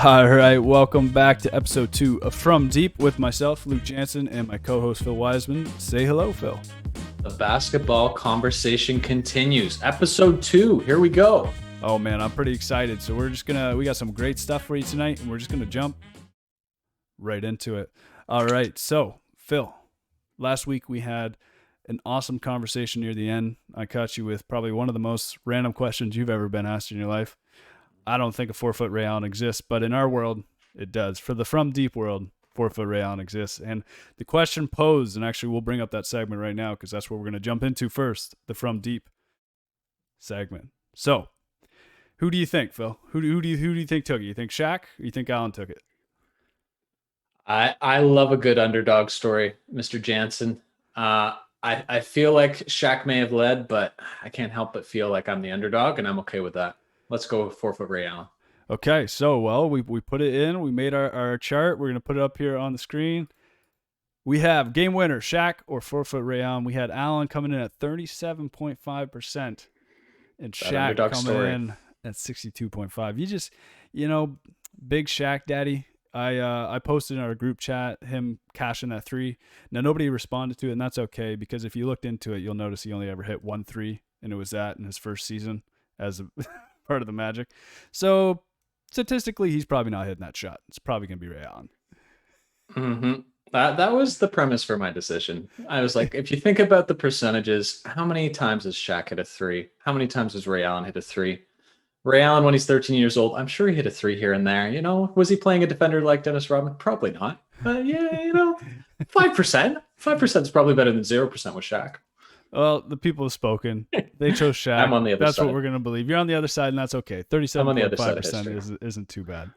All right, welcome back to episode 2 of From Deep with myself, Luke Jansen, and my co-host, Phil Wiseman. Say hello, Phil. The basketball conversation continues. Episode 2, here we go. Oh, man, I'm pretty excited. So we got some great stuff for you tonight, and we're just going to jump right into it. All right, so, Phil, last week we had an awesome conversation near the end. I caught you with probably one of the most random questions you've ever been asked in your life. I don't think a 4-foot Ray Allen exists, but in our world, it does. For the From Deep world, 4-foot Ray Allen exists. And the question posed, and actually we'll bring up that segment right now because that's what we're going to jump into first, the From Deep segment. So, who do you think, Phil? Who do you think took it? You think Shaq or you think Allen took it? I love a good underdog story, Mr. Jansen. I feel like Shaq may have led, but I can't help but feel like I'm the underdog, and I'm okay with that. Let's go with 4-foot Ray Allen. Okay, so, well, we put it in. We made our chart. We're going to put it up here on the screen. We have game winner, Shaq or 4-foot Ray Allen. We had Allen coming in at 37.5% and Shaq coming in at 62.5%. You just, big Shaq daddy. I posted in our group chat him cashing that 3. Now, nobody responded to it, and that's okay because if you looked into it, you'll notice he only ever hit 1 3, and it was that in his first season as a part of the Magic. So statistically, he's probably not hitting that shot. It's probably going to be Ray Allen. Mm-hmm. That was the premise for my decision. I was like, if you think about the percentages, how many times has Shaq hit a 3? How many times has Ray Allen hit a 3? Ray Allen, when he's 13 years old, I'm sure he hit a 3 here and there. Was he playing a defender like Dennis Rodman? Probably not. But yeah, 5%. 5% is probably better than 0% with Shaq. Well, the people have spoken. They chose Shaq. I'm on the other side. That's what we're going to believe. You're on the other side, and that's okay. 37.5% isn't too bad.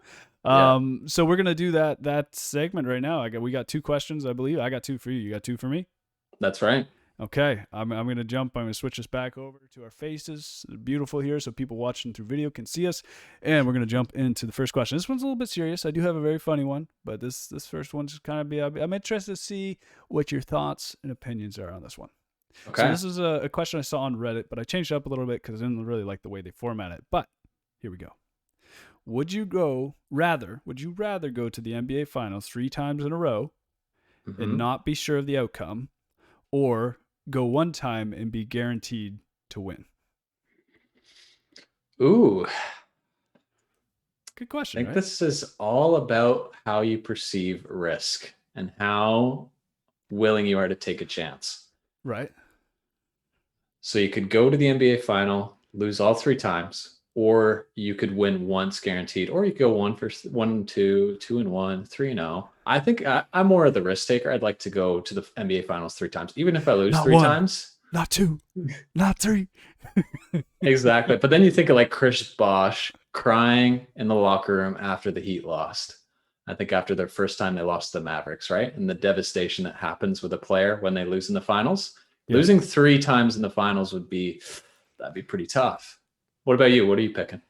So we're going to do that segment right now. We got 2 questions, I believe. I got 2 for you. You got 2 for me? That's right. Okay. I'm going to jump. I'm going to switch us back over to our faces. It's beautiful here so people watching through video can see us. And we're going to jump into the first question. This one's a little bit serious. I do have a very funny one, but this first one's just kind of I'm interested to see what your thoughts and opinions are on this one. Okay. So this is a question I saw on Reddit, but I changed it up a little bit because I didn't really like the way they format it. But here we go. Would you rather go to the NBA Finals 3 times in a row and not be sure of the outcome, or go 1 time and be guaranteed to win? Ooh. Good question. I think this is all about how you perceive risk and how willing you are to take a chance. Right. So you could go to the NBA final, lose all 3 times, or you could win once guaranteed, or you could go 1 and 2, 2 and 1, 3 and 0. I think I'm more of the risk taker. I'd like to go to the NBA finals 3 times, even if I lose not 3 times. Not 2, not 3. Exactly. But then you think of like Chris Bosh crying in the locker room after the Heat lost. I think after their first time they lost to the Mavericks, right? And the devastation that happens with a player when they lose in the finals. Yeah. Losing 3 times in the finals that'd be pretty tough. What about you? What are you picking?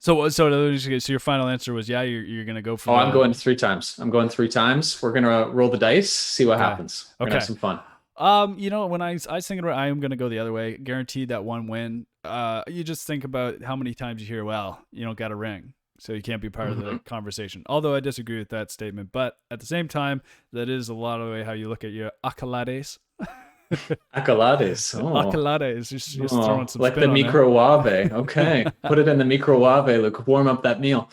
So your final answer was, yeah, you're going to go for I'm going 3 times. I'm going 3 times. We're going to roll the dice, see what happens. We're going to have some fun. When I was thinking about it, I am going to go the other way, guaranteed that 1 win. You just think about how many times you hear, well, you don't got a ring, so you can't be part of the conversation. Although I disagree with that statement, but at the same time, that is a lot of the way how you look at your accolades. Accolades. Accolades. Just throwing some like spin the on microwave. Okay. Put it in the microwave, Luke. Warm up that meal.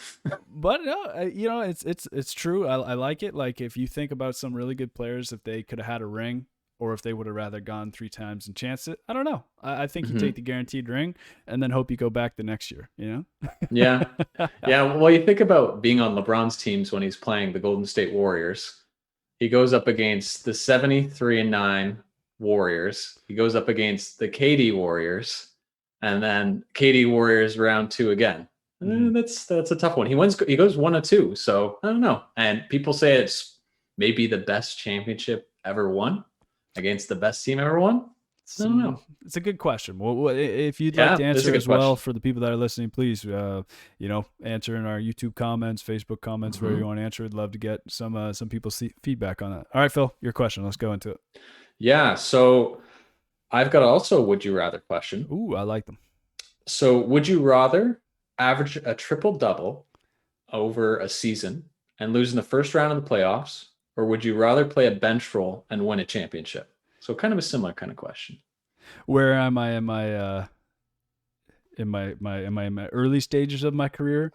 But no, it's true. I like it. Like if you think about some really good players, if they could have had a ring, or if they would have rather gone 3 times and chanced it, I don't know. I think you take the guaranteed ring and then hope you go back the next year, Yeah. Well, you think about being on LeBron's teams when he's playing the Golden State Warriors. He goes up against the 73-9 Warriors. He goes up against the KD Warriors, and then KD Warriors round 2 again. That's a tough one. He goes 1-2. So I don't know. And people say it's maybe the best championship ever won against the best team ever won. I don't know. It's a good question. Well, if you'd like to answer as well for the people that are listening, please, answer in our YouTube comments, Facebook comments, wherever you want to answer. I'd love to get some people's feedback on that. All right, Phil, your question. Let's go into it. Yeah. So I've got also would you rather question. Ooh, I like them. So would you rather average a triple double over a season and lose in the first round of the playoffs, or would you rather play a bench role and win a championship? So kind of a similar kind of question. Where am I in my early stages of my career?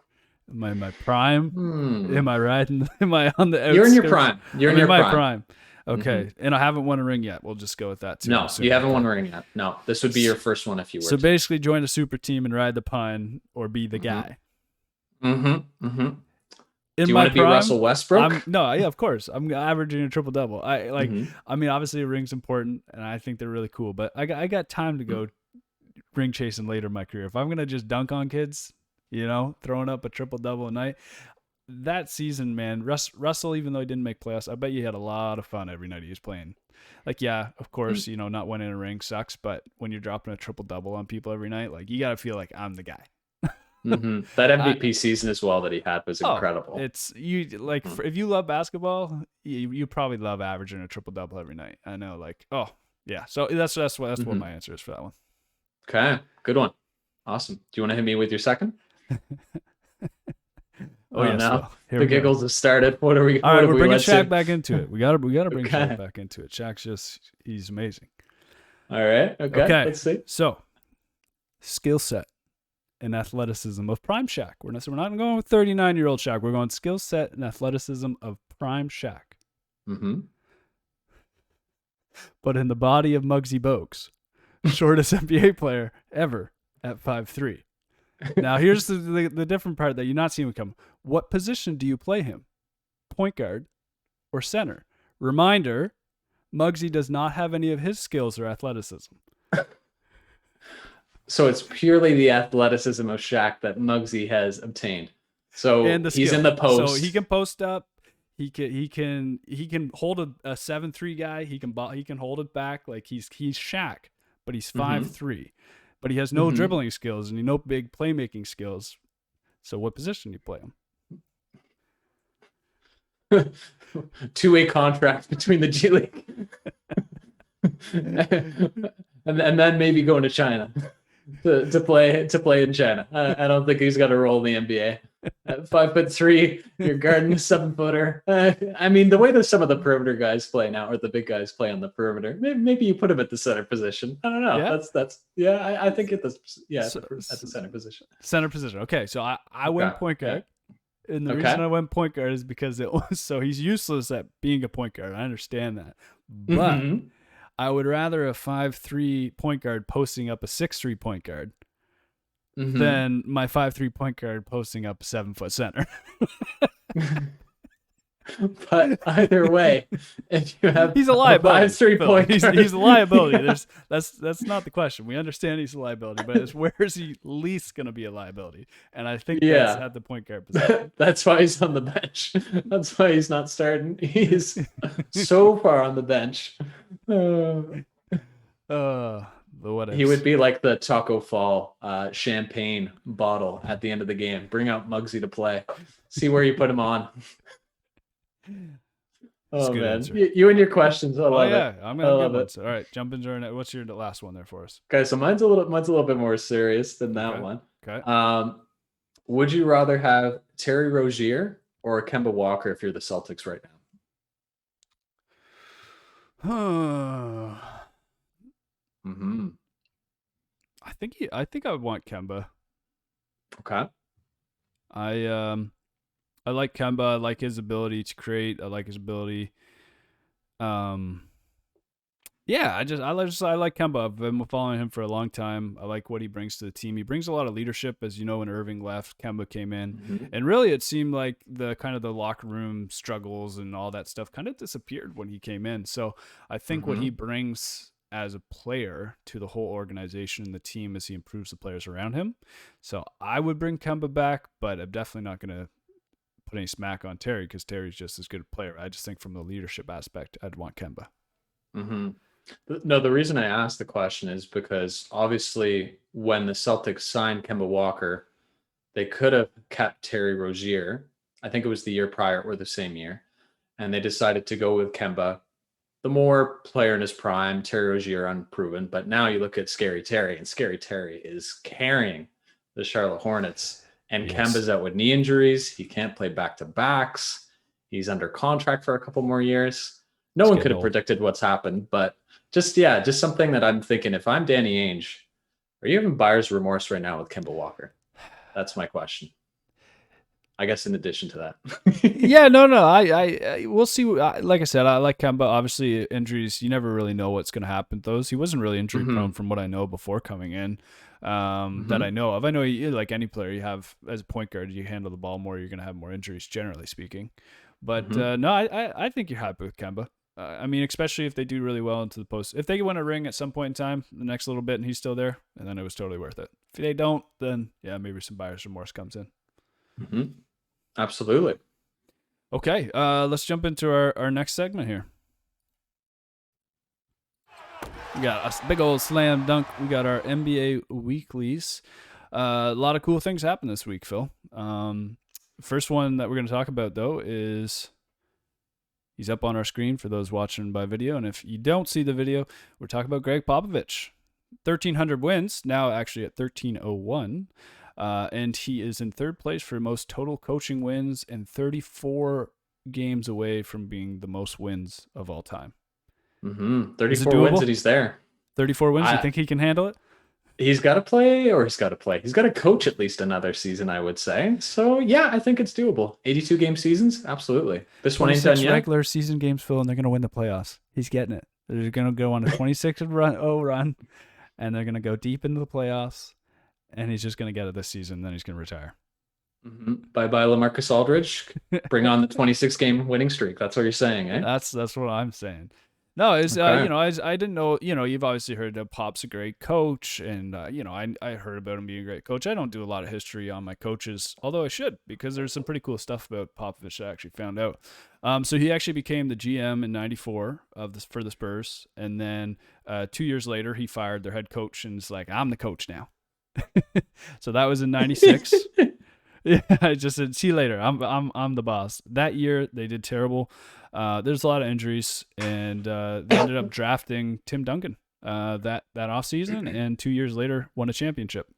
Am I in my prime? Am I riding? Am I on the outskirts? You're in your prime. You're in my prime. Okay. Mm-hmm. And I haven't won a ring yet. We'll just go with that too. No, you haven't won a ring yet. No, this would be your first one if you were. So basically join a super team and ride the pine or be the guy. Mm-hmm. Mm-hmm. Do you want to be Russell Westbrook? No, yeah, of course. I'm averaging a triple double. I mean, obviously a ring's important and I think they're really cool, but I got time to go ring chasing later in my career. If I'm going to just dunk on kids, throwing up a triple double a night, that season, man, Russell, even though he didn't make playoffs, I bet you had a lot of fun every night he was playing. Like, yeah, of course, not winning a ring sucks, but when you're dropping a triple double on people every night, like you got to feel like I'm the guy. That MVP season as well that he had was incredible. It's you like if you love basketball, you probably love averaging a triple double every night. I know, like, oh yeah. So that's what my answer is for that one. Okay, good one, awesome. Do you want to hit me with your second? Yes, now the giggles have started. What are we? All right, we're bringing Shaq back into it. We gotta bring Shaq back into it. Shaq's he's amazing. All right. Okay. Let's see. So, skill set and athleticism of prime Shaq. We're not going with 39-year-old Shaq. We're going skill set and athleticism of prime Shaq. Mm-hmm. But in the body of Muggsy Bogues, shortest NBA player ever at 5'3". Now, here's the different part that you're not seeing come. What position do you play him? Point guard or center? Reminder, Muggsy does not have any of his skills or athleticism. So it's purely the athleticism of Shaq that Muggsy has obtained. So he's in the post. So he can post up. He can hold a 7'3" guy. He can hold it back. Like he's Shaq, but he's 5'3". But he has no dribbling skills and no big playmaking skills. So what position do you play him? Two-way contract between the G League. and then maybe going to China to play in China. I don't think he's got a role in the NBA. At 5'3", you're guarding a 7-footer. I mean, the way that some of the perimeter guys play now, or the big guys play on the perimeter, maybe you put him at the center position. I don't know. Yeah. I think at the center position. Center position. Okay, so I went point guard. And the reason I went point guard is because it was so he's useless at being a point guard. I understand that, but I would rather a 5'3" point guard posting up a 6'3" point guard than my 5'3" point guard posting up a 7-foot center. But either way, if you have he's a liability. 5'3" point guard, he's a liability. That's not the question. We understand he's a liability, but it's where is he least going to be a liability? And I think that's at the point guard position. That's why he's on the bench. That's why he's not starting. He's so far on the bench. He would be like the Taco Fall champagne bottle at the end of the game. Bring out Muggsy to play. See where you put him on. Oh man, you and your questions. I love it. I'm gonna get one. All right, jump into what's your last one there for us? Okay, so mine's a little bit more serious than that one. Okay. Would you rather have Terry Rozier or Kemba Walker if you're the Celtics right now? I think I would want Kemba. Okay. I like Kemba. I like his ability to create. I like his ability. I like Kemba. I've been following him for a long time. I like what he brings to the team. He brings a lot of leadership. As you know, when Irving left, Kemba came in, and really it seemed like the locker room struggles and all that stuff kind of disappeared when he came in. So I think what he brings as a player to the whole organization and the team as he improves the players around him. So I would bring Kemba back, but I'm definitely not going to put any smack on Terry because Terry's just as good a player. I just think from the leadership aspect, I'd want Kemba. No, the reason I asked the question is because obviously when the Celtics signed Kemba Walker, they could have kept Terry Rozier. I think it was the year prior or the same year. And they decided to go with Kemba, the more player in his prime, Terry Rozier unproven. But now you look at Scary Terry, and Scary Terry is carrying the Charlotte Hornets And Yes. Kemba's out with knee injuries. He can't play back-to-backs. He's under contract for a couple more years. No one could have predicted what's happened, but just something that I'm thinking, if I'm Danny Ainge, are you having buyer's remorse right now with Kemba Walker? That's my question. I guess in addition to that. Yeah, no. I we'll see. Like I said, I like Kemba. Obviously, injuries, you never really know what's going to happen with those. He wasn't really injury prone from what I know before coming in. That I know of. I know like any player, you have as a point guard, you handle the ball more, you're going to have more injuries, generally speaking. But no, I think you're happy with Kemba. I mean, especially if they do really well into the post. If they win a ring at some point in time, the next little bit, and he's still there, and then it was totally worth it. If they don't, then yeah, maybe some buyer's remorse comes in. Absolutely. Okay, let's jump into our next segment here. We got a big old slam dunk. We got our NBA weeklies. A lot of cool things happened this week, Phil. First one that we're going to talk about, though, is he's up on our screen for those watching by video. And if you don't see the video, we're talking about Greg Popovich. 1,300 wins, now actually at 1,301. And he is in third place for most total coaching wins and 34 games away from being the most wins of all time. 34 wins and he's there. 34 wins, you think he can handle it? He's got to play. He's got to coach at least another season, I would say. So, yeah, I think it's doable. 82 game seasons? Absolutely. This one ain't done yet. Regular season games, Phil, and they're going to win the playoffs. He's getting it. They're going to go on a 26-0 run, and they're going to go deep into the playoffs, and he's just going to get it this season, then he's going to retire. Bye-bye, LaMarcus Aldridge. Bring on the 26-game winning streak. That's what you're saying, eh? That's what I'm saying. No, it's Okay. I didn't know. You've obviously heard that Pop's a great coach, and I heard about him being a great coach. I don't do a lot of history on my coaches, although I should, because there's some pretty cool stuff about Popovich that I actually found out. So he actually became the GM in '94 for the Spurs, and then 2 years later he fired their head coach and is like, I'm the coach now. So that was in '96. Yeah, I just said, see you later. I'm the boss. That year they did terrible. There's a lot of injuries, and they ended up drafting Tim Duncan that offseason, and 2 years later won a championship.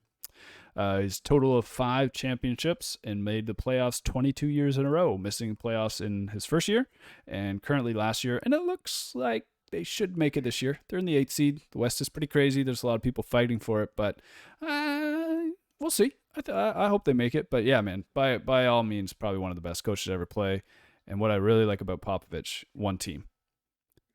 His total of 5 championships and made the playoffs 22 years in a row, missing playoffs in his first year and currently last year. And it looks like they should make it this year. They're in the 8th seed. The West is pretty crazy. There's a lot of people fighting for it, but we'll see. I hope they make it. But yeah, man, by all means, probably one of the best coaches to ever play. And what I really like about Popovich, one team.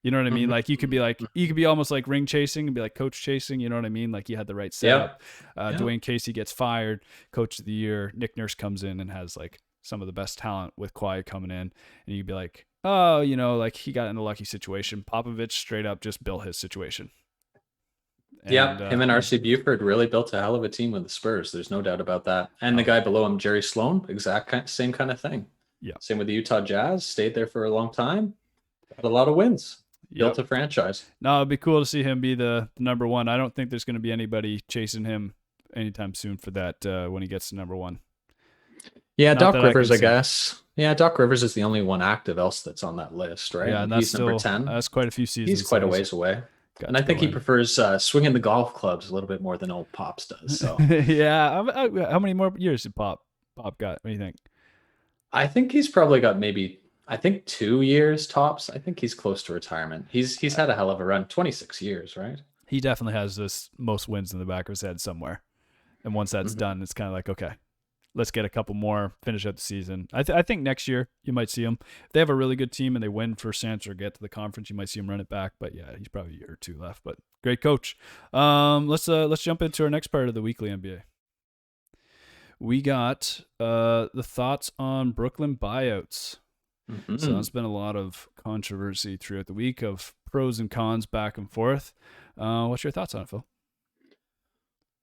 You know what I mean? Like you could be almost like ring chasing and be like coach chasing. You know what I mean? Like you had the right setup. Dwayne Casey gets fired, coach of the year. Nick Nurse comes in and has like some of the best talent with Kawhi coming in, and you'd be like, oh, like he got in a lucky situation. Popovich straight up just built his situation. And, him and RC Buford really built a hell of a team with the Spurs. There's no doubt about that. And the guy below him, Jerry Sloan, same kind of thing. Yeah. Same with the Utah Jazz. Stayed there for a long time. Had a lot of wins. Built a franchise. No, it'd be cool to see him be the number one. I don't think there's going to be anybody chasing him anytime soon for that when he gets to number one. Yeah, Doc Rivers, I guess. Yeah, Doc Rivers is the only one active else that's on that list, right? Yeah, and he's number 10. That's quite a few seasons. He's quite a ways away. And I think he prefers swinging the golf clubs a little bit more than old Pops does. So yeah, how many more years did Pop got? What do you think? I think he's probably got maybe 2 years tops. I think he's close to retirement. He's had a hell of a run. 26 years, right? He definitely has this most wins in the back of his head somewhere. And once that's done, it's kind of like, okay, let's get a couple more, finish out the season. I think next year you might see him. If they have a really good team and they win for Sans or get to the conference, you might see him run it back. But yeah, he's probably a year or two left. But great coach. Let's jump into our next part of the weekly NBA. We got the thoughts on Brooklyn buyouts. So there's been a lot of controversy throughout the week of pros and cons back and forth. What's your thoughts on it, Phil?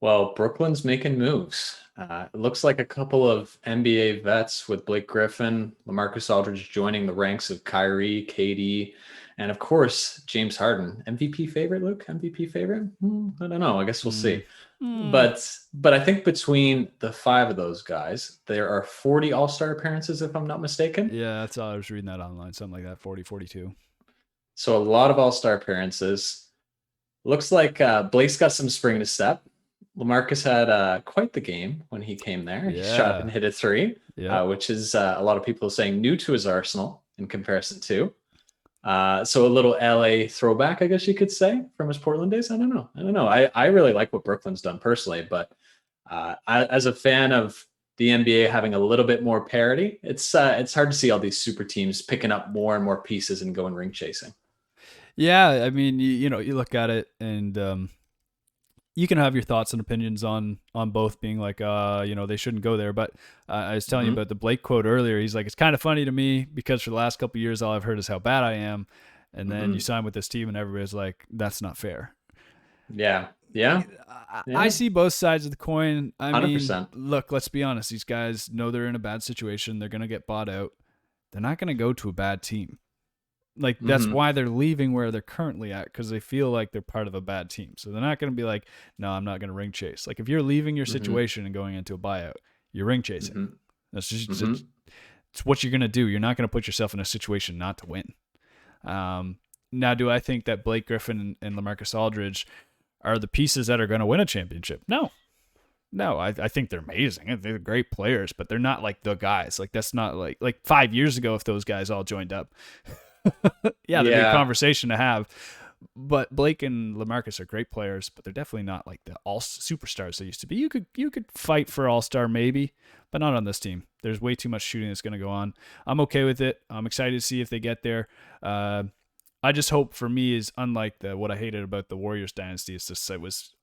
Well, Brooklyn's making moves. It looks like a couple of NBA vets with Blake Griffin, LaMarcus Aldridge joining the ranks of Kyrie, KD, and of course, James Harden. MVP favorite, Luke? MVP favorite? I don't know. I guess we'll see. But I think between the 5 of those guys, there are 40 All-Star appearances, if I'm not mistaken. Yeah, that's all I was reading that online. Something like that, 40, 42. So a lot of All-Star appearances. Looks like Blake's got some spring to step. LaMarcus had quite the game when he came there. He shot and hit a three, which is a lot of people saying new to his arsenal in comparison to. So a little LA throwback, I guess you could say, from his Portland days. I don't know. I really like what Brooklyn's done personally, but as a fan of the NBA having a little bit more parity, it's hard to see all these super teams picking up more and more pieces and going ring chasing. Yeah, I mean, you look at it and you can have your thoughts and opinions on both being like, they shouldn't go there. But I was telling you about the Blake quote earlier. He's like, it's kind of funny to me because for the last couple of years, all I've heard is how bad I am. And then you sign with this team and everybody's like, that's not fair. Yeah. I see both sides of the coin. I 100%. mean, look, let's be honest. These guys know they're in a bad situation. They're going to get bought out. They're not going to go to a bad team. Like, that's why they're leaving where they're currently at, because they feel like they're part of a bad team. So they're not going to be like, no, I'm not going to ring chase. Like, if you're leaving your situation and going into a buyout, you're ring chasing. That's just it's what you're going to do. You're not going to put yourself in a situation not to win. Now, do I think that Blake Griffin and LaMarcus Aldridge are the pieces that are going to win a championship? No, I think they're amazing. They're great players, but they're not like the guys. Like, that's not like 5 years ago if those guys all joined up. There'd be a conversation to have. But Blake and LaMarcus are great players, but they're definitely not like the all superstars they used to be. You could fight for all-star maybe, but not on this team. There's way too much shooting that's going to go on. I'm okay with it. I'm excited to see if they get there. I just hope, for me, is unlike what I hated about the Warriors dynasty. It was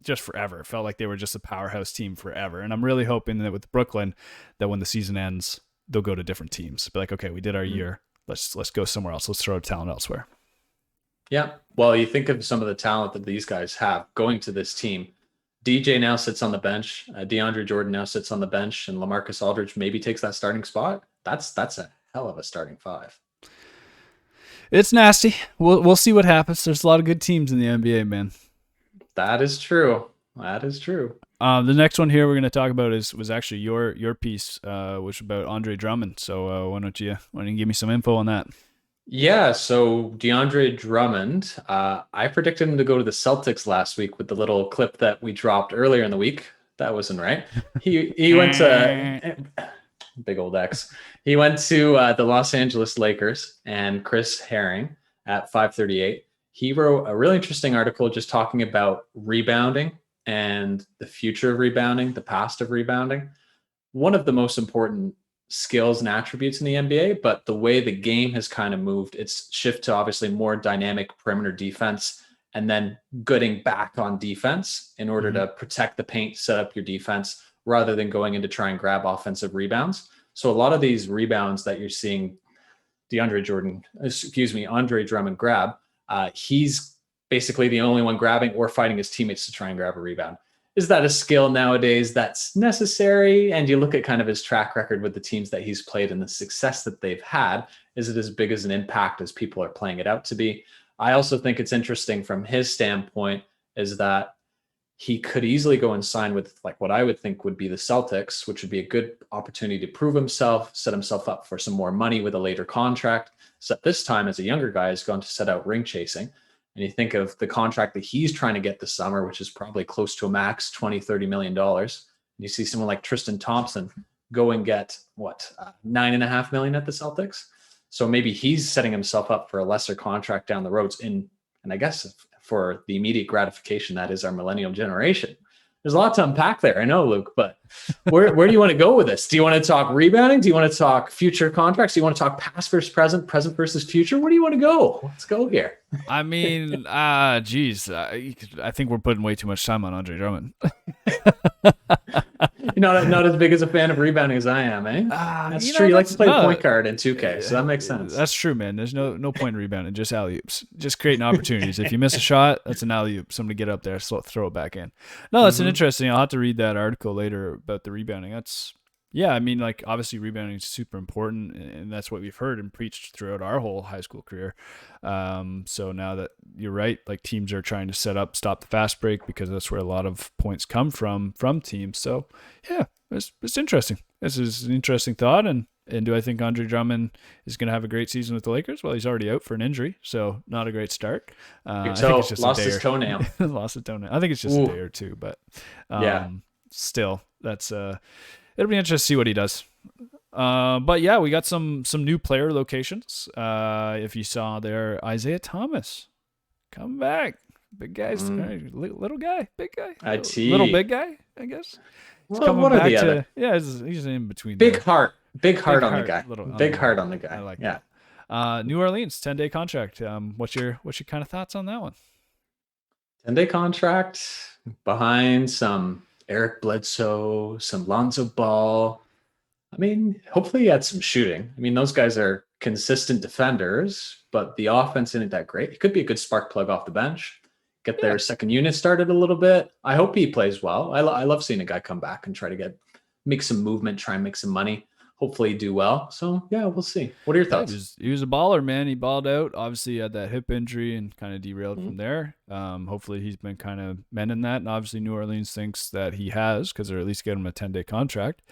just forever. It felt like they were just a powerhouse team forever. And I'm really hoping that with Brooklyn, that when the season ends, they'll go to different teams. Be like, okay, we did our year. Let's go somewhere else. Let's throw talent elsewhere. Yeah. Well, you think of some of the talent that these guys have going to this team. DJ now sits on the bench. DeAndre Jordan now sits on the bench, and LaMarcus Aldridge maybe takes that starting spot. That's a hell of a starting five. It's nasty. We'll see what happens. There's a lot of good teams in the NBA, man. That is true. The next one here we're going to talk about was actually your piece, which was about Andre Drummond. So why don't you give me some info on that? Yeah, so DeAndre Drummond, I predicted him to go to the Celtics last week with the little clip that we dropped earlier in the week. That wasn't right. He went to big old X. He went to the Los Angeles Lakers and Chris Herring at 538. He wrote a really interesting article just talking about rebounding and the future of rebounding, the past of rebounding. One of the most important skills and attributes in the NBA, but the way the game has kind of moved, it's shift to obviously more dynamic perimeter defense and then getting back on defense in order to protect the paint, set up your defense, rather than going in to try and grab offensive rebounds. So a lot of these rebounds that you're seeing Andre Drummond grab, he's basically the only one grabbing or fighting his teammates to try and grab a rebound. Is that a skill nowadays that's necessary? And you look at kind of his track record with the teams that he's played and the success that they've had. Is it as big as an impact as people are playing it out to be? I also think it's interesting from his standpoint is that he could easily go and sign with like what I would think would be the Celtics, which would be a good opportunity to prove himself, set himself up for some more money with a later contract. So at this time, as a younger guy, has gone to set out ring chasing. And you think of the contract that he's trying to get this summer, which is probably close to a max $20-30 million. And you see someone like Tristan Thompson go and get $9.5 million at the Celtics. So maybe he's setting himself up for a lesser contract down the road. And I guess for the immediate gratification, that is our millennial generation. There's a lot to unpack there. I know, Luke, but where do you want to go with this? Do you want to talk rebounding? Do you want to talk future contracts? Do you want to talk past versus present versus future? Where do you want to go? Let's go here. I mean, I think we're putting way too much time on Andre Drummond. You're not as big as a fan of rebounding as I am, eh? That's true. You like to play point guard in 2K, so that makes sense. That's true, man. There's no point in rebounding, just alley-oops. Just creating opportunities. If you miss a shot, that's an alley-oop. Somebody get up there, throw it back in. No, that's an interesting. I'll have to read that article later about the rebounding. I mean, like, obviously rebounding is super important, and that's what we've heard and preached throughout our whole high school career. So now that you're right, like, teams are trying to stop the fast break because that's where a lot of points come from teams. So yeah, it's interesting. This is an interesting thought, and And do I think Andre Drummond is going to have a great season with the Lakers? Well, he's already out for an injury, so not a great start. I think it's just lost a day his toenail. Lost a toenail. I think it's just a day or two, but still, that's it'll be interesting to see what he does. But yeah, we got some new player locations. If you saw there, Isaiah Thomas come back. Big guys, little guy, big guy, little big guy, I guess. Well, what are the other? Yeah, he's in between. Big heart on the guy. Big heart on the guy. I like that. New Orleans 10-day contract. What's your kind of thoughts on that one? 10-day contract behind some Eric Bledsoe, some Lonzo Ball. I mean, hopefully he had some shooting. I mean, those guys are consistent defenders, but the offense isn't that great. It could be a good spark plug off the bench. Get their second unit started a little bit. I hope he plays well. I love seeing a guy come back and try to make some movement, try and make some money. Hopefully do well. So yeah, we'll see. What are your thoughts? He was a baller, man. He balled out. Obviously, he had that hip injury and kind of derailed from there. Hopefully, he's been kind of mending that. And obviously, New Orleans thinks that he has, because they're at least getting him a 10-day contract.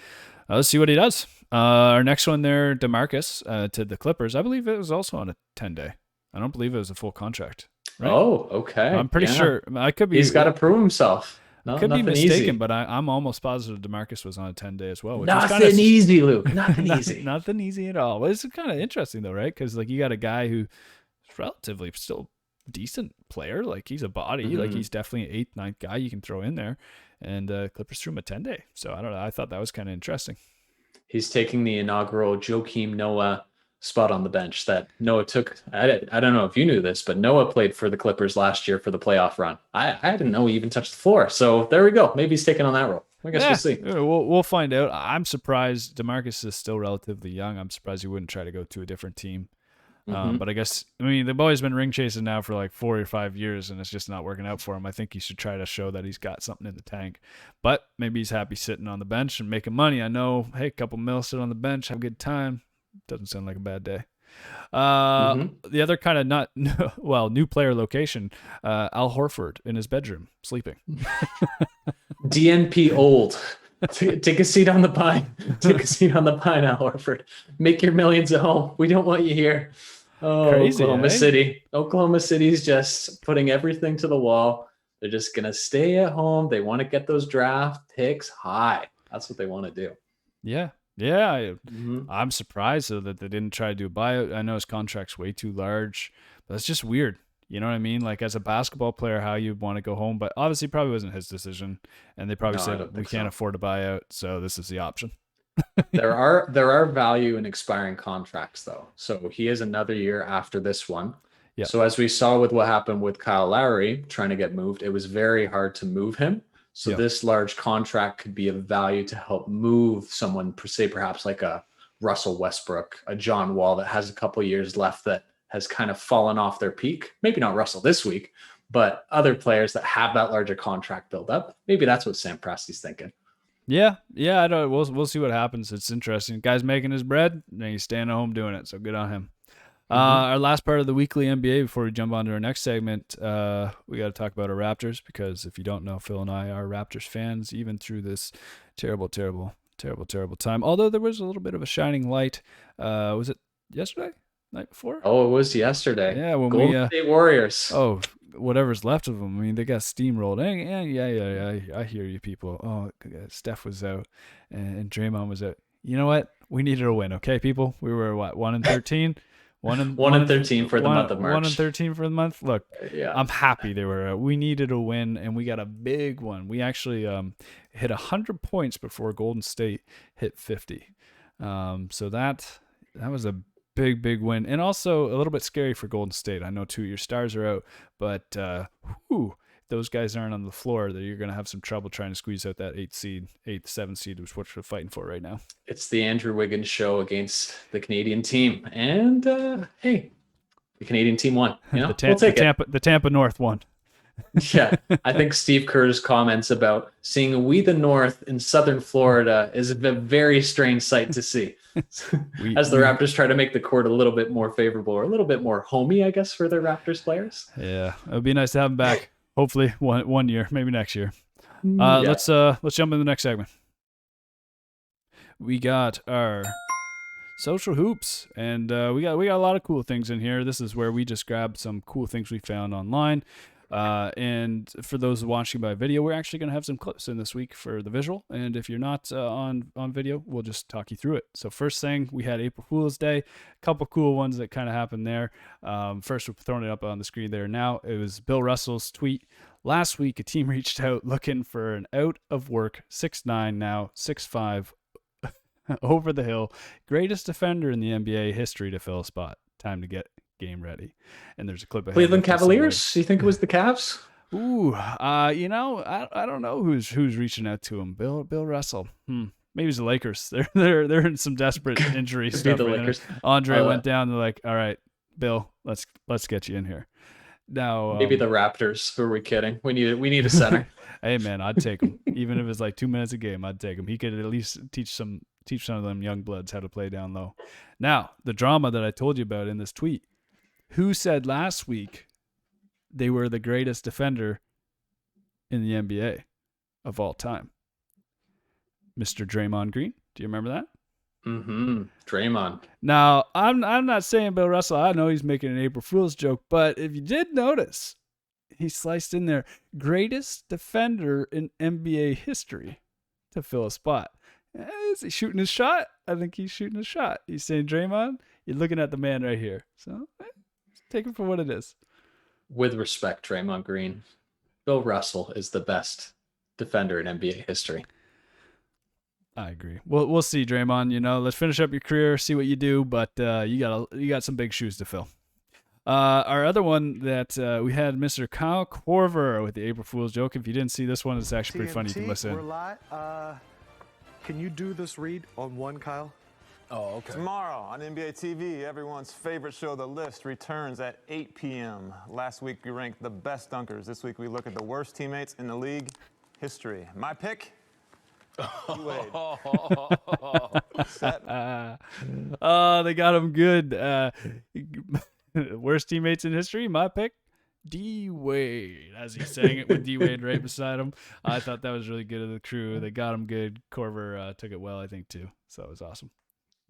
Let's see what he does. Our next one there, DeMarcus to the Clippers. I believe it was also on a 10-day. I don't believe it was a full contract. Right? Oh, okay. I'm pretty sure. I could be. He's got to prove himself. Could be mistaken, easy. But I'm almost positive DeMarcus was on a 10-day as well. Nothing easy, Luke. Nothing easy. Nothing easy at all. Well, it's kind of interesting though, right? Because like you got a guy who's relatively still decent player. Like he's a body. Like he's definitely an 8th, 9th guy you can throw in there. And Clippers threw him a 10-day. So I don't know. I thought that was kind of interesting. He's taking the inaugural Joakim Noah spot on the bench that Noah took. I don't know if you knew this, but Noah played for the Clippers last year for the playoff run. I didn't know he even touched the floor. So there we go. Maybe he's taking on that role. I guess we'll see. We'll find out. I'm surprised DeMarcus is still relatively young. I'm surprised he wouldn't try to go to a different team. But I guess, they've always been ring chasing now for like 4 or 5 years, and it's just not working out for him. I think he should try to show that he's got something in the tank. But maybe he's happy sitting on the bench and making money. I know, hey, a couple mil, sit on the bench, have a good time. Doesn't sound like a bad day. The other kind of new player location, Al Horford in his bedroom, sleeping. DNP old. Take a seat on the pine. Take a seat on the pine, Al Horford. Make your millions at home. We don't want you here. Oh, crazy, Oklahoma City. Oklahoma City's just putting everything to the wall. They're just going to stay at home. They want to get those draft picks high. That's what they want to do. Yeah. I'm surprised though that they didn't try to do a buyout. I know his contract's way too large, but it's just weird. You know what I mean? Like as a basketball player, how you want to go home, but obviously probably wasn't his decision. And they probably said we can't afford a buyout, so this is the option. There are value in expiring contracts though. So he has another year after this one. Yeah. So as we saw with what happened with Kyle Lowry trying to get moved, it was very hard to move him. So this large contract could be of value to help move someone, say perhaps like a Russell Westbrook, a John Wall that has a couple years left that has kind of fallen off their peak. Maybe not Russell this week, but other players that have that larger contract build up. Maybe that's what Sam Presti's thinking. Yeah. I don't. We'll see what happens. It's interesting. Guy's making his bread, and he's staying at home doing it. So good on him. Our last part of the weekly NBA before we jump on to our next segment, we got to talk about our Raptors, because if you don't know, Phil and I are Raptors fans, even through this terrible time. Although there was a little bit of a shining light. Was it yesterday? Night before? Oh, it was yesterday. Yeah, when Golden State Warriors. Oh, whatever's left of them. I mean, they got steamrolled. Yeah. I hear you, people. Oh, Steph was out, and Draymond was out. You know what? We needed a win, okay, people? We were 1-13. 1-13 for the month of March. 1-13 for the month. Look, I'm happy they were. We needed a win, and we got a big one. We actually hit 100 points before Golden State hit 50. So that was a big win, and also a little bit scary for Golden State. I know 2 of your stars are out, but those guys aren't on the floor, that you're going to have some trouble trying to squeeze out that 7th seed, which what we're fighting for right now. It's the Andrew Wiggins show against the Canadian team. And hey, the Canadian team won. You know, we'll take it. The Tampa North won. Yeah, I think Steve Kerr's comments about seeing we the North in Southern Florida is a very strange sight to see. As the Raptors try to make the court a little bit more favorable, or a little bit more homey, I guess, for their Raptors players. Yeah, it would be nice to have them back. Hopefully one year, maybe next year. Let's jump into the next segment. We got our social hoops, and we got a lot of cool things in here. This is where we just grabbed some cool things we found online. And for those watching by video, we're actually going to have some clips in this week for the visual. And if you're not on video, we'll just talk you through it. So first thing, we had April Fool's Day. A couple cool ones that kind of happened there. First, we're throwing it up on the screen there now. It was Bill Russell's tweet. Last week, a team reached out looking for an out-of-work 6'9", now 6'5", over the hill, greatest defender in the NBA history to fill a spot. Time to get game ready. And there's a clip of Cleveland Cavaliers. You think it was the Cavs? Ooh, I don't know who's reaching out to him. Bill Russell. Maybe it's the Lakers. They're in some desperate injury stuff. The Right Lakers. Andre went down. They're like, all right, Bill, let's get you in here. Now maybe the Raptors. Who are we kidding? We need a center. Hey man, I'd take him. Even if it's like 2 minutes a game, I'd take him. He could at least teach some of them young bloods how to play down low. Now, the drama that I told you about in this tweet. Who said last week they were the greatest defender in the NBA of all time? Mr. Draymond Green. Do you remember that? Mm-hmm. Draymond. Now, I'm not saying Bill Russell. I know he's making an April Fool's joke, but if you did notice, he sliced in there, greatest defender in NBA history to fill a spot. Is he shooting his shot? I think he's shooting his shot. He's saying, Draymond, you're looking at the man right here. So take it for what it is. With respect, Draymond Green, Bill Russell is the best defender in NBA history. I agree. We'll see, Draymond. Let's finish up your career, see what you do, but you got some big shoes to fill. Our other one that we had Mr. Kyle Korver with the April Fool's joke. If you didn't see this one, it's actually pretty funny. You can listen. We're live. Can you do this read on one, Kyle? Oh, okay. Tomorrow on NBA TV, everyone's favorite show, The List, returns at 8 p.m. Last week, we ranked the best dunkers. This week, we look at the worst teammates in the league history. My pick, D-Wade. They got him good. Worst teammates in history, my pick, D-Wade, as he's saying it with D-Wade right beside him. I thought that was really good of the crew. They got him good. Korver took it well, I think, too. So it was awesome.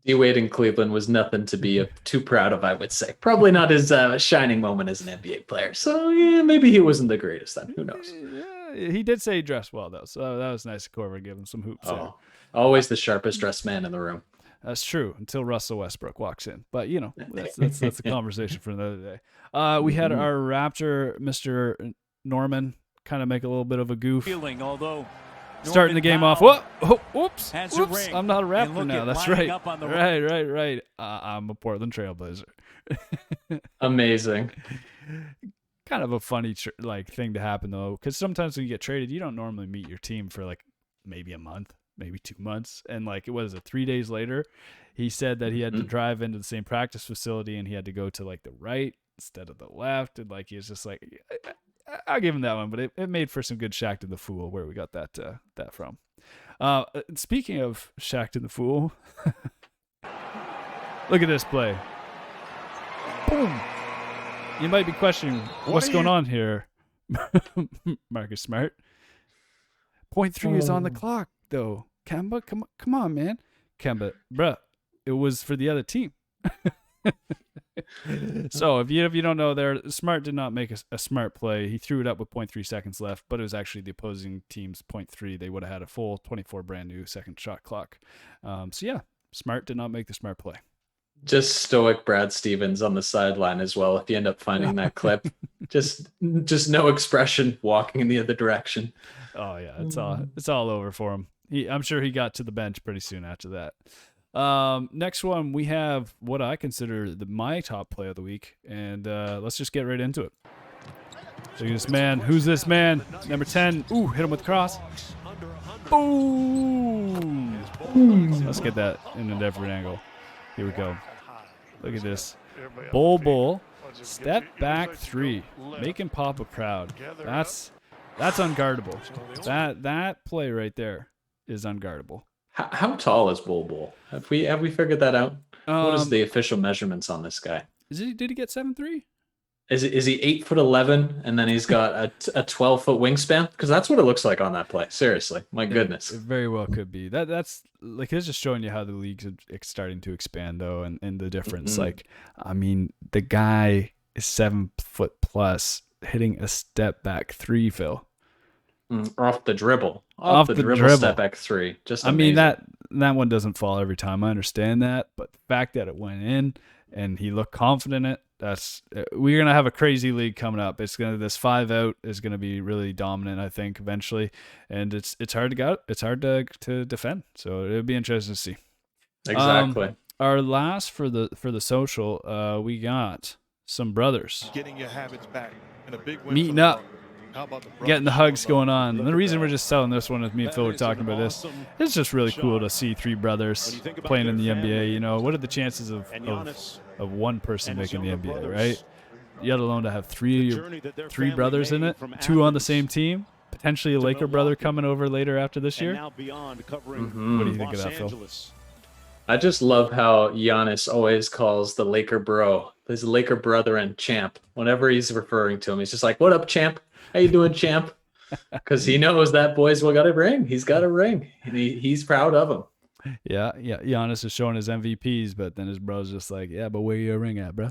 D-Wade in Cleveland was nothing to be too proud of, I would say. Probably not his shining moment as an NBA player. So, yeah, maybe he wasn't the greatest then. Who knows? Yeah, he did say he dressed well, though. So that was nice of Korver to give him some hoops there. Always the sharpest dressed man in the room. That's true, until Russell Westbrook walks in. But, that's a conversation for another day. We had our Raptor, Mr. Norman, kind of make a little bit of a goof. Starting the game off. Whoops. Whoops. I'm not a Raptor now. That's right. Right. I'm a Portland Trailblazer. Amazing. Kind of a funny thing to happen, though, because sometimes when you get traded, you don't normally meet your team for maybe a month. Maybe 2 months. And what is it, 3 days later, he said that he had to drive into the same practice facility and he had to go to the right instead of the left. And he was just I'll give him that one, but it made for some good Shaqtin the Fool where we got that from. Speaking of Shaqtin the Fool, look at this play. Boom. You might be questioning what's going on here, Marcus Smart. 0.3 is on the clock, though. Kemba, come on, man. Kemba, bruh, it was for the other team. So if you don't know there, Smart did not make a smart play. He threw it up with 0.3 seconds left, but it was actually the opposing team's 0.3. They would have had a full 24 brand new second shot clock. Smart did not make the smart play. Just stoic Brad Stevens on the sideline as well. If you end up finding that clip, just no expression, walking in the other direction. Oh yeah, it's all over for him. I'm sure he got to the bench pretty soon after that. Next one, we have what I consider my top play of the week, and let's just get right into it. So this man, who's this man? Number 10. Ooh, hit him with cross. Boom. Let's get that in a different angle. Here we go. Look at this. Bol Bol Step back 3. Making Papa proud. That's unguardable. That play right there is unguardable. How tall is Bol Bol? Have we figured that out? What is the official measurements on this guy? Did he get 7'3"? Is he 8'11" and then he's got a 12-foot wingspan? Because that's what it looks like on that play. Seriously, my goodness. It very well could be. That's like, it's just showing you how the league's starting to expand though, and the difference. Like, I mean, the guy is 7 foot plus, hitting a step back three, Phil. Off the dribble. Off the dribble step back three. Just amazing. I mean, that one doesn't fall every time. I understand that, but the fact that it went in and he looked confident in it, we're gonna have a crazy league coming up. This 5-out is gonna be really dominant, I think, eventually, and it's hard to defend. So it'll be interesting to see. Exactly. Our last for the social, we got some brothers getting your habits back and a big win meeting up. Getting the hugs going on. And the reason we're just selling this one with me and Phil were talking about this, it's just really cool to see three brothers playing in the NBA. You know, what are the chances of one person making the NBA, right? Yet alone to have three brothers in it, two on the same team, potentially a Laker brother coming over later after this year. What do you think of that, Phil? I just love how Giannis always calls the Laker bro, his Laker brother and champ. Whenever he's referring to him, he's just like, "What up, champ? How you doing, champ?" Because he knows that boy's got a ring. He's got a ring. He's proud of him. Yeah. Giannis is showing his MVPs, but then his bro's just like, "Yeah, but where your ring at, bro?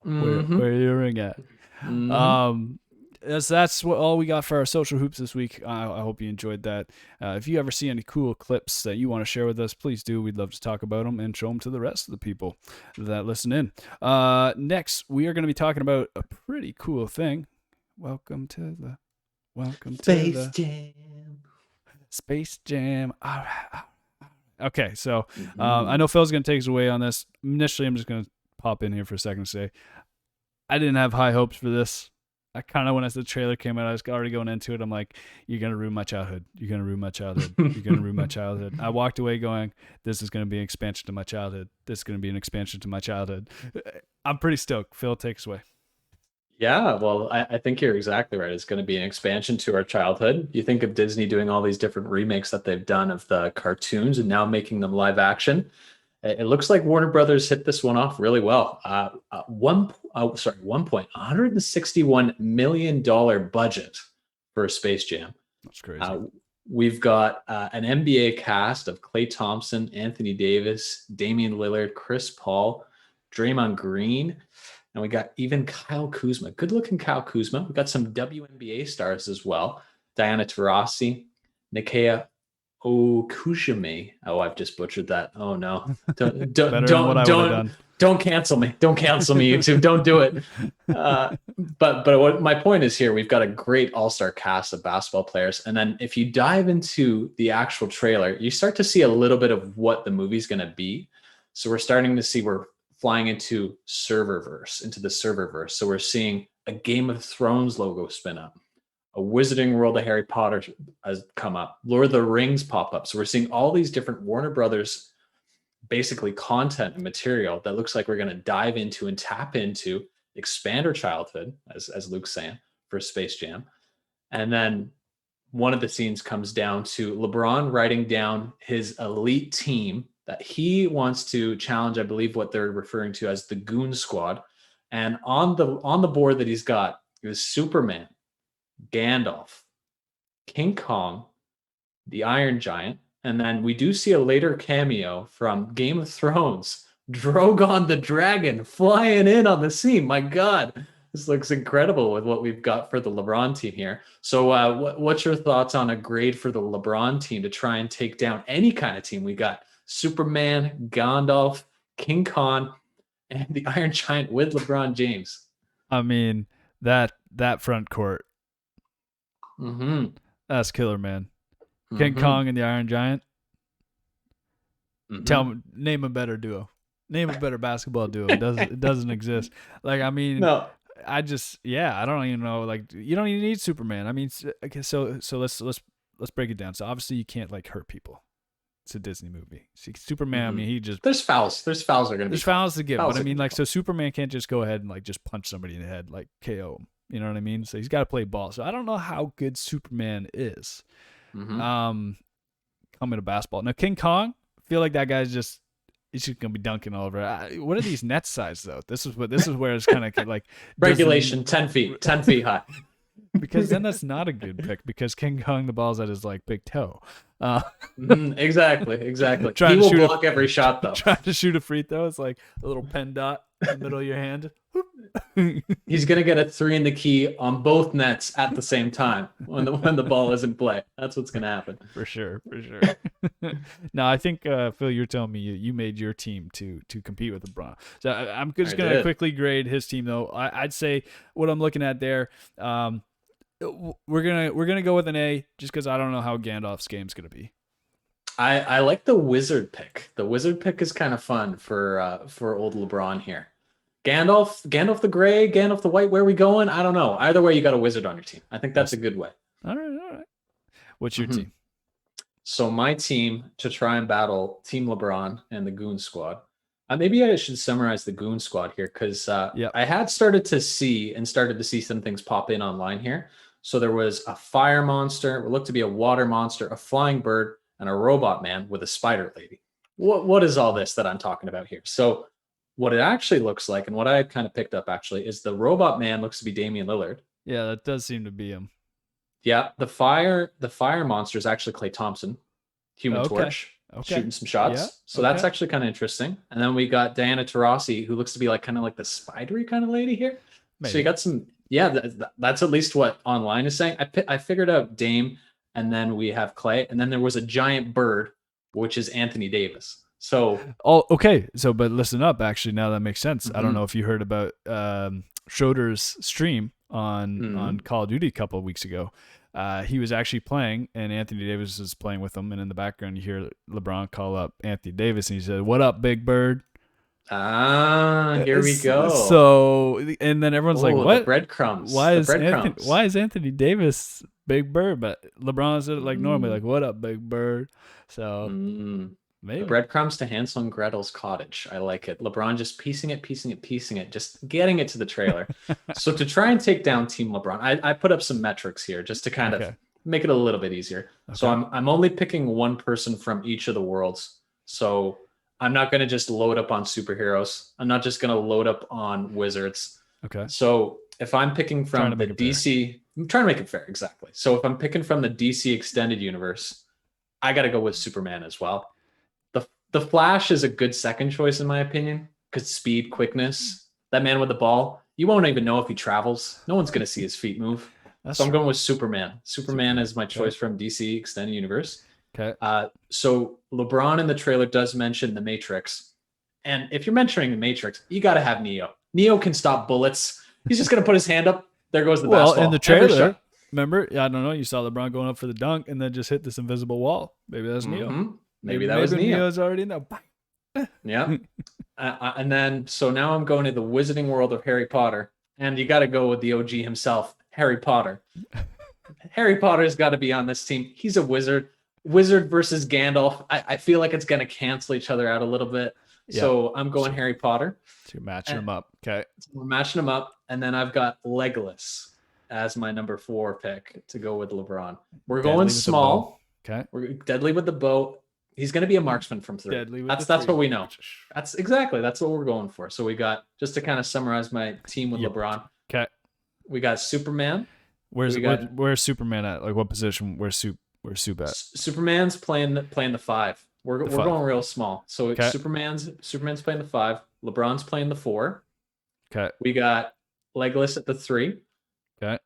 Where your ring at?" That's all we got for our social hoops this week. I hope you enjoyed that. If you ever see any cool clips that you want to share with us, please do. We'd love to talk about them and show them to the rest of the people that listen in. Next, we are going to be talking about a pretty cool thing. Welcome to Space Jam. All right. Okay, so I know Phil's going to take us away on this. Initially, I'm just going to pop in here for a second and say I didn't have high hopes for this. I kind of, when the trailer came out, I was already going into it. I'm like, you're going to ruin my childhood. You're going to ruin my childhood. You're going to ruin my childhood. I walked away going, this is going to be an expansion to my childhood. This is going to be an expansion to my childhood. I'm pretty stoked. Phil, take us away. Yeah, well, I think you're exactly right. It's going to be an expansion to our childhood. You think of Disney doing all these different remakes that they've done of the cartoons and now making them live action. It looks like Warner Brothers hit this one off really well. $161 million budget for Space Jam. That's crazy. We've got an NBA cast of Klay Thompson, Anthony Davis, Damian Lillard, Chris Paul, Draymond Green, and we got even Kyle Kuzma. Good-looking Kyle Kuzma. We got some WNBA stars as well. Diana Taurasi, Nikia Okushime. Oh, I've just butchered that. Oh no! Don't cancel me. Don't cancel me, YouTube. Don't do it. But what my point is here, we've got a great all-star cast of basketball players, and then if you dive into the actual trailer, you start to see a little bit of what the movie's going to be. So we're starting to see we're flying into the serververse. So we're seeing a Game of Thrones logo spin up. A Wizarding World of Harry Potter has come up. Lord of the Rings pop up. So we're seeing all these different Warner Brothers, basically content and material that looks like we're going to dive into and tap into, expand our childhood, as Luke's saying, for Space Jam. And then one of the scenes comes down to LeBron writing down his elite team that he wants to challenge, I believe what they're referring to as the Goon Squad. And on the board that he's got is Superman, Gandalf, King Kong, the Iron Giant, and then we do see a later cameo from Game of Thrones, Drogon the Dragon flying in on the scene. My God, this looks incredible with what we've got for the LeBron team here. So what's your thoughts on a grade for the LeBron team to try and take down any kind of team? We got Superman, Gandalf, King Kong, and the Iron Giant with LeBron James. I mean, that front court. That's killer, man. King Kong and the Iron Giant. Name a better duo. Name a better basketball duo. It doesn't exist. Like, I mean, no. I don't even know. Like, you don't even need Superman. I mean, okay, so let's break it down. So obviously you can't like hurt people. It's a Disney movie. See, Superman, I mean, he just there's fouls are gonna be there's fouls to give, but I mean, like, so Superman can't just go ahead and like just punch somebody in the head, like KO him. You know what I mean? So he's got to play ball. So I don't know how good Superman is. Coming to basketball now, King Kong, I feel like that guy's just He's just gonna be dunking all over. What are these net size though? This is where it's kind of like regulation 10 feet high. Because then that's not a good pick because King Kong the ball's at his like big toe. Exactly. Trying He to will block every shot though. Trying to shoot a free throw, it's like a little pen dot in the middle of your hand. He's gonna get a 3 in the key on both nets at the same time when the ball is in play. That's what's gonna happen. For sure. No, I think Phil, you're telling me you made your team to compete with LeBron. So I'm just gonna quickly grade his team though. I'd say what I'm looking at there. We're gonna go with an A just because I don't know how Gandalf's game's gonna be. I like the wizard pick. The wizard pick is kind of fun for old LeBron here. Gandalf the gray, Gandalf the white. Where are we going? I don't know. Either way, you got a wizard on your team. I think that's a good way. All right. What's your team? So my team to try and battle Team LeBron and the Goon Squad. Maybe I should summarize the Goon Squad here because I had started to see some things pop in online here. So there was a fire monster, what looked to be a water monster, a flying bird, and a robot man with a spider lady. What is all this that I'm talking about here? So what it actually looks like, and what I kind of picked up actually, is the robot man looks to be Damian Lillard. Yeah, that does seem to be him. Yeah, the fire monster is actually Klay Thompson, Human Torch, shooting some shots. Yeah. So that's actually kind of interesting. And then we got Diana Taurasi, who looks to be like kind of like the spidery kind of lady here. Maybe. So you got some, that's at least what online is saying. I figured out Dame, and then we have Klay, and then there was a giant bird, which is Anthony Davis. So but listen up. Actually, now that makes sense. I don't know if you heard about Schroeder's stream on Call of Duty a couple of weeks ago. He was actually playing, and Anthony Davis was playing with him. And in the background, you hear LeBron call up Anthony Davis, and he said, "What up, Big Bird?" Here we go. So, and then everyone's like, "What? The breadcrumbs. Why is Anthony Davis Big Bird?" But LeBron said it like normally, like, "What up, Big Bird?" So. Maybe. Breadcrumbs to Hansel and Gretel's cottage. I like it. LeBron just piecing it, just getting it to the trailer. So to try and take down Team LeBron, I put up some metrics here just to kind of make it a little bit easier. Okay. So I'm only picking one person from each of the worlds. So I'm not going to just load up on superheroes. I'm not just going to load up on wizards. Okay. So if I'm picking from the DC, I'm trying to make it fair. Exactly. So if I'm picking from the DC extended universe, I got to go with Superman as well. The Flash is a good second choice in my opinion, because speed, quickness, that man with the ball, you won't even know if he travels. No one's going to see his feet move. So I'm going with Superman. Superman is my choice from DC Extended Universe. Okay. So LeBron in the trailer does mention the Matrix. And if you're mentioning the Matrix, you got to have Neo. Neo can stop bullets. He's just going to put his hand up. There goes the basketball. Well, in the trailer, remember, I don't know, you saw LeBron going up for the dunk and then just hit this invisible wall. Maybe that's Neo. Maybe that was Neo. Neo's already in there. Yeah. And then, so now I'm going to the wizarding world of Harry Potter. And you got to go with the OG himself, Harry Potter. Harry Potter's got to be on this team. He's a wizard. Wizard versus Gandalf. I feel like it's going to cancel each other out a little bit. Yep. So I'm going Harry Potter. So you're matching them up. Okay. So we're matching them up. And then I've got Legolas as my number 4 pick to go with LeBron. We're going small. Okay. We're deadly with the bow. He's going to be a marksman from 3. That's what we know. That's what we're going for. So we got, just to kind of summarize my team with LeBron. Okay. We got Superman. Where's Superman at? Like what position? Where's Soup at? Superman's playing the 5. We're going real small. So Superman's playing the 5. LeBron's playing the 4. Okay. We got Legolas at the 3. Okay.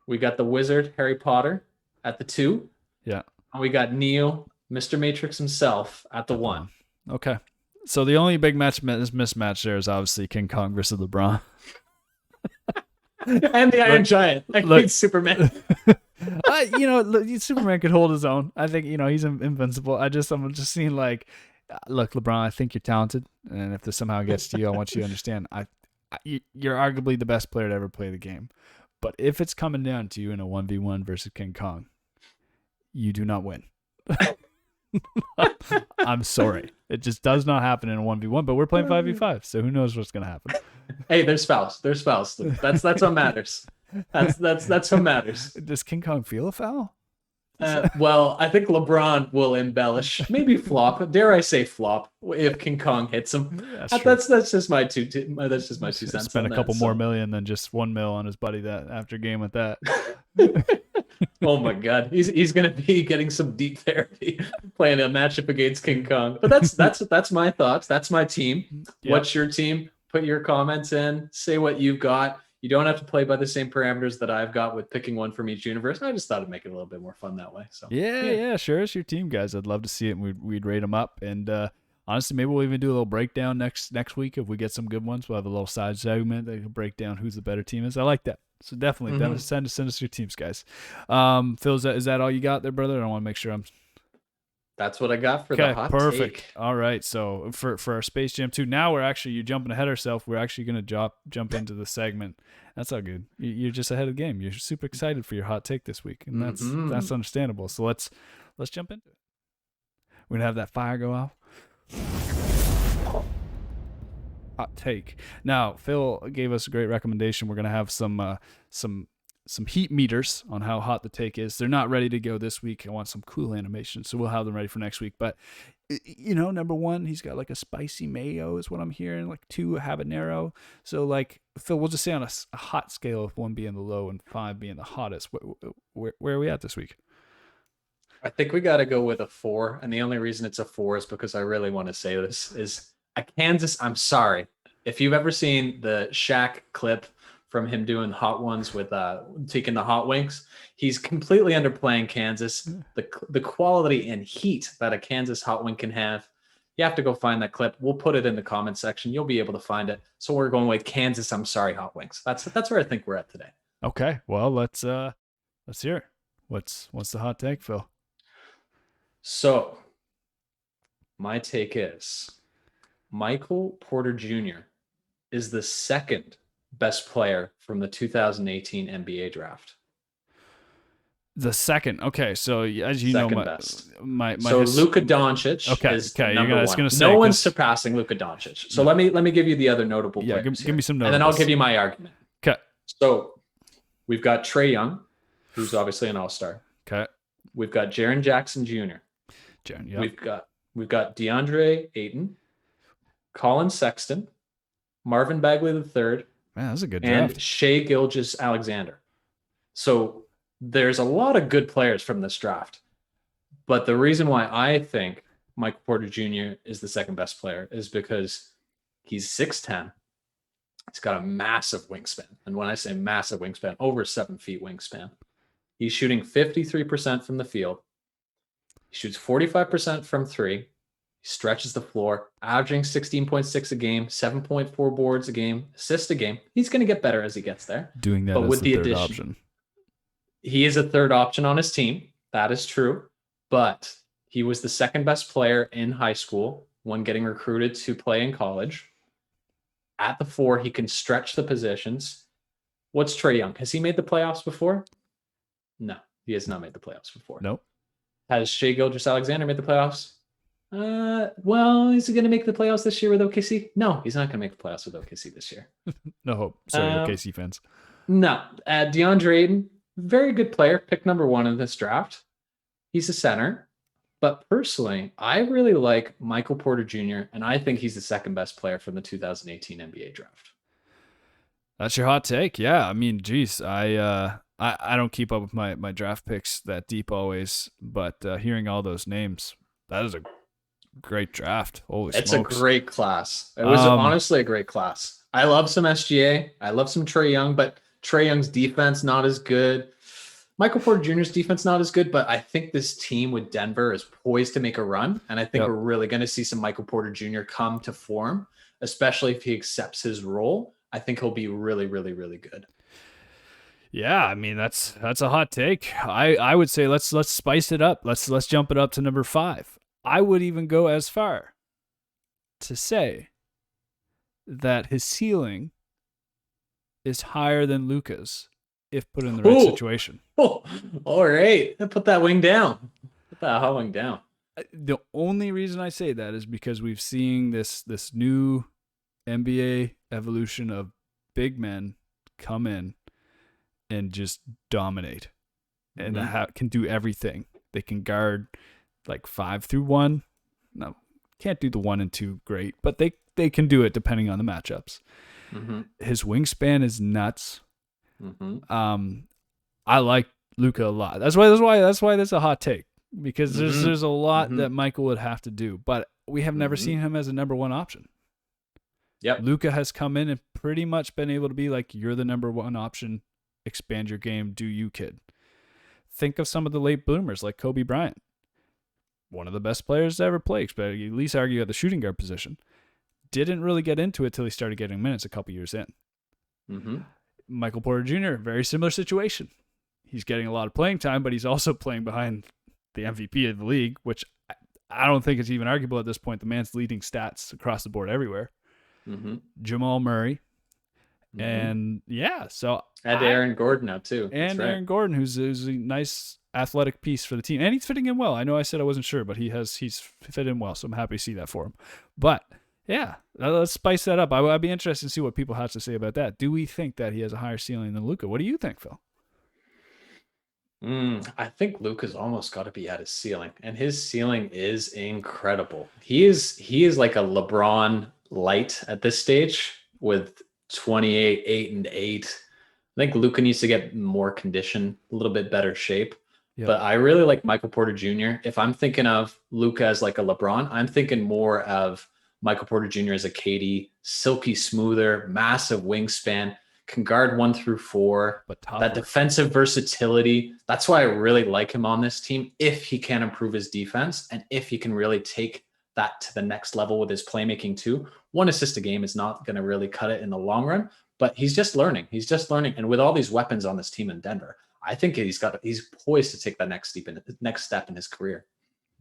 We got the wizard Harry Potter at the 2. Yeah. And we got Neo, Mr. Matrix himself, at the 1. Okay. So the only big mismatch there is obviously King Kong versus LeBron. And the Iron Giant. I mean, Superman. Superman could hold his own. I think, he's invincible. I'm just seeing like, look, LeBron, I think you're talented. And if this somehow gets to you, I want you to understand, you're arguably the best player to ever play the game. But if it's coming down to you in a 1v1 versus King Kong, you do not win. I'm sorry. It just does not happen in a 1v1, but we're playing 5v5, so who knows what's going to happen. Hey, there's fouls. That's what matters. That's what matters. Does King Kong feel a foul? Well, I think LeBron will embellish, maybe flop. Dare I say flop if King Kong hits him? That's just my two. That's just my 2 cents. Spend a couple more million than just $1 million on his buddy that after game with that. Oh my God, he's gonna be getting some deep therapy playing a matchup against King Kong. But that's my thoughts. That's my team. Yep. What's your team? Put your comments in. Say what you've got. You don't have to play by the same parameters that I've got with picking one from each universe. I just thought it'd make it a little bit more fun that way. So yeah, sure. It's your team, guys. I'd love to see it. And we'd rate them up. And honestly, maybe we'll even do a little breakdown next week if we get some good ones. We'll have a little side segment that can break down who's the better team is. I like that. So definitely send us your teams, guys. Phil, is that all you got there, brother? I want to make sure I'm. That's what I got for the hot perfect. Take. All right, so for our Space Jam 2, now you're jumping ahead of ourselves. We're actually going to jump into the segment. That's all good. You're just ahead of the game. You're super excited for your hot take this week, and that's understandable. So let's jump into it. We're gonna have that fire go off. Hot take. Now, Phil gave us a great recommendation. We're gonna have some heat meters on how hot the take is. They're not ready to go this week. I want some cool animation, so we'll have them ready for next week. But number 1, he's got like a spicy mayo is what I'm hearing. Like 2, a habanero. So like Phil, we'll just say on a hot scale of 1 being the low and 5 being the hottest. Where are we at this week? I think we got to go with a 4, and the only reason it's a 4 is because I really want to say this is a Kansas. I'm sorry if you've ever seen the Shaq clip from him doing hot ones with taking the hot wings. He's completely underplaying Kansas. The quality and heat that a Kansas hot wing can have. You have to go find that clip. We'll put it in the comment section. You'll be able to find it. So we're going with Kansas. I'm sorry, hot wings. That's where I think we're at today. Okay. Well, let's hear it. What's the hot take, Phil? So my take is Michael Porter Jr. is the second best player from the 2018 NBA draft. The second. Okay, so as you second know, best. So Luka Dončić is number 1. Gonna say, no one's surpassing Luka Dončić. So let me give you the other notable players. Give me some notables. And then I'll give you my argument. Okay. So we've got Trae Young, who's obviously an all-star. Okay. We've got Jaren Jackson Jr. We've got DeAndre Ayton, Colin Sexton, Marvin Bagley III, man, that's a good draft. And Shai Gilgeous-Alexander. So there's a lot of good players from this draft. But the reason why I think Michael Porter Jr. is the second best player is because he's 6'10". He's got a massive wingspan. And when I say massive wingspan, over 7 feet wingspan. He's shooting 53% from the field. He shoots 45% from 3. He stretches the floor, averaging 16.6 a game, 7.4 boards a game, assists a game. He's going to get better as he gets there. Doing that, but with the third option. He is a third option on his team. That is true. But he was the second best player in high school when getting recruited to play in college. At the 4, he can stretch the positions. What's Trae Young? Has he made the playoffs before? No, he has not made the playoffs before. Nope. Has Shai Gilgeous-Alexander made the playoffs? Well, is he going to make the playoffs this year with OKC? No, he's not going to make the playoffs with OKC this year. No hope. Sorry, OKC fans. No. DeAndre Ayton, very good player, pick number 1 in this draft. He's a center. But personally, I really like Michael Porter Jr., and I think he's the second best player from the 2018 NBA draft. That's your hot take. Yeah, I mean, geez, I don't keep up with my draft picks that deep always, but hearing all those names, that is a great draft. Holy smokes. It's a great class. It was honestly a great class. I love some SGA. I love some Trae Young, but Trae Young's defense not as good. Michael Porter Jr.'s defense not as good, but I think this team with Denver is poised to make a run, and I think we're really going to see some Michael Porter Jr. come to form, especially if he accepts his role. I think he'll be really, really, really good. Yeah, I mean that's a hot take. I would say let's spice it up. Let's jump it up to number 5. I would even go as far to say that his ceiling is higher than Luka's if put in the right situation. Oh, all right. Put that wing down. Put that hot wing down. The only reason I say that is because we've seen this new NBA evolution of big men come in and just dominate and can do everything. They can guard like 5 through 1. No, can't do the 1 and 2 great, but they can do it depending on the matchups. His wingspan is nuts. I like Luka a lot. That's why there's a hot take, because there's a lot that Michael would have to do, but we have never seen him as a number 1 option. Yep. Luka has come in and pretty much been able to be like, you're the number 1 option. Expand your game. Do you, kid? Think of some of the late bloomers like Kobe Bryant. One of the best players to ever play, but at least argue at the shooting guard position. Didn't really get into it till he started getting minutes a couple years in. Michael Porter Jr., very similar situation. He's getting a lot of playing time, but he's also playing behind the MVP of the league, which I don't think is even arguable at this point. The man's leading stats across the board everywhere. Jamal Murray. And so Aaron Gordon now too. And Aaron Gordon, who's a nice athletic piece for the team, and he's fitting in well. I know I said I wasn't sure, but he's fit in well, so I'm happy to see that for him. But yeah, let's spice that up. I'd be interested to see what people have to say about that. Do we think that he has a higher ceiling than Luka? What do you think, Phil? I think Luka's almost got to be at his ceiling, and his ceiling is incredible. He is like a LeBron light at this stage with 28, 8 and 8. I think Luka needs to get more condition, a little bit better shape. Yep. But I really like Michael Porter Jr. If I'm thinking of Luka as like a LeBron, I'm thinking more of Michael Porter Jr. as a KD, silky smoother, massive wingspan, can guard 1 through 4. But tougher. That defensive versatility. That's why I really like him on this team. If he can improve his defense and if he can really take that to the next level with his playmaking too. 1 assist a game is not going to really cut it in the long run, but he's just learning. And with all these weapons on this team in Denver, I think he's poised to take that next step in his career.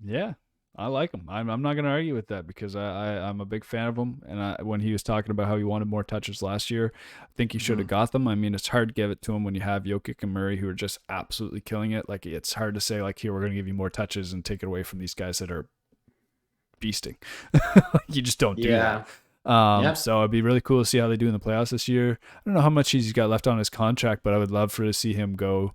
Yeah, I like him. I'm not going to argue with that, because I'm a big fan of him. And when he was talking about how he wanted more touches last year, I think he should have got them. I mean, it's hard to give it to him when you have Jokic and Murray who are just absolutely killing it. Like, it's hard to say, like, here, we're going to give you more touches and take it away from these guys that are beasting. You just don't do that. So it'd be really cool to see how they do in the playoffs this year. I don't know how much he's got left on his contract, but I would love to see him go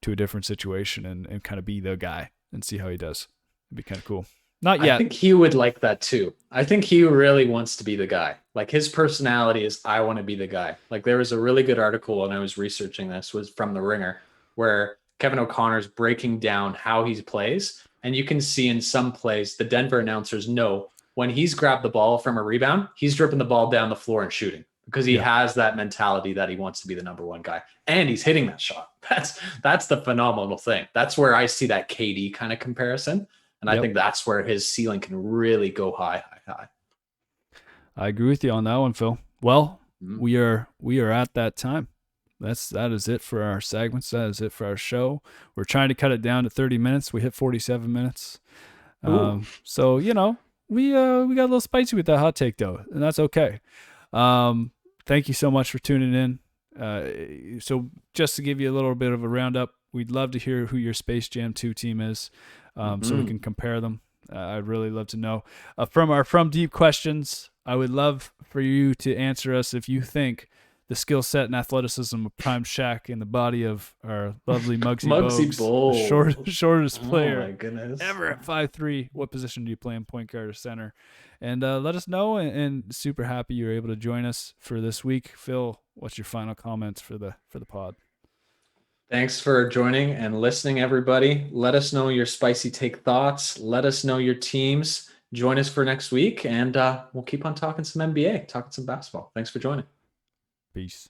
to a different situation and kind of be the guy and see how he does. It'd be kind of cool. Not yet. I think he would like that too. I think he really wants to be the guy. Like, his personality is, I want to be the guy. Like, there was a really good article, and I was researching this, was from The Ringer, where Kevin O'Connor's breaking down how he plays. And you can see in some plays, the Denver announcers know when he's grabbed the ball from a rebound, he's dripping the ball down the floor and shooting, because he has that mentality that he wants to be the number 1 guy, and he's hitting that shot. That's the phenomenal thing. That's where I see that KD kind of comparison. And I think that's where his ceiling can really go high. I agree with you on that one, Phil. Well, we are at that time. That is it for our segments. That is it for our show. We're trying to cut it down to 30 minutes. We hit 47 minutes. So, we got a little spicy with that hot take, though, and that's okay. Thank you so much for tuning in. So just to give you a little bit of a roundup, we'd love to hear who your Space Jam 2 team is, so we can compare them. I'd really love to know. From our From Deep questions, I would love for you to answer us if you think the skill set and athleticism of Prime Shaq in the body of our lovely Muggsy Bogues, the shortest player ever at 5'3". What position do you play in, point guard or center? And let us know, and super happy you're able to join us for this week. Phil, what's your final comments for the pod? Thanks for joining and listening, everybody. Let us know your spicy take thoughts. Let us know your teams. Join us for next week, and we'll keep on talking some NBA, talking some basketball. Thanks for joining. Peace.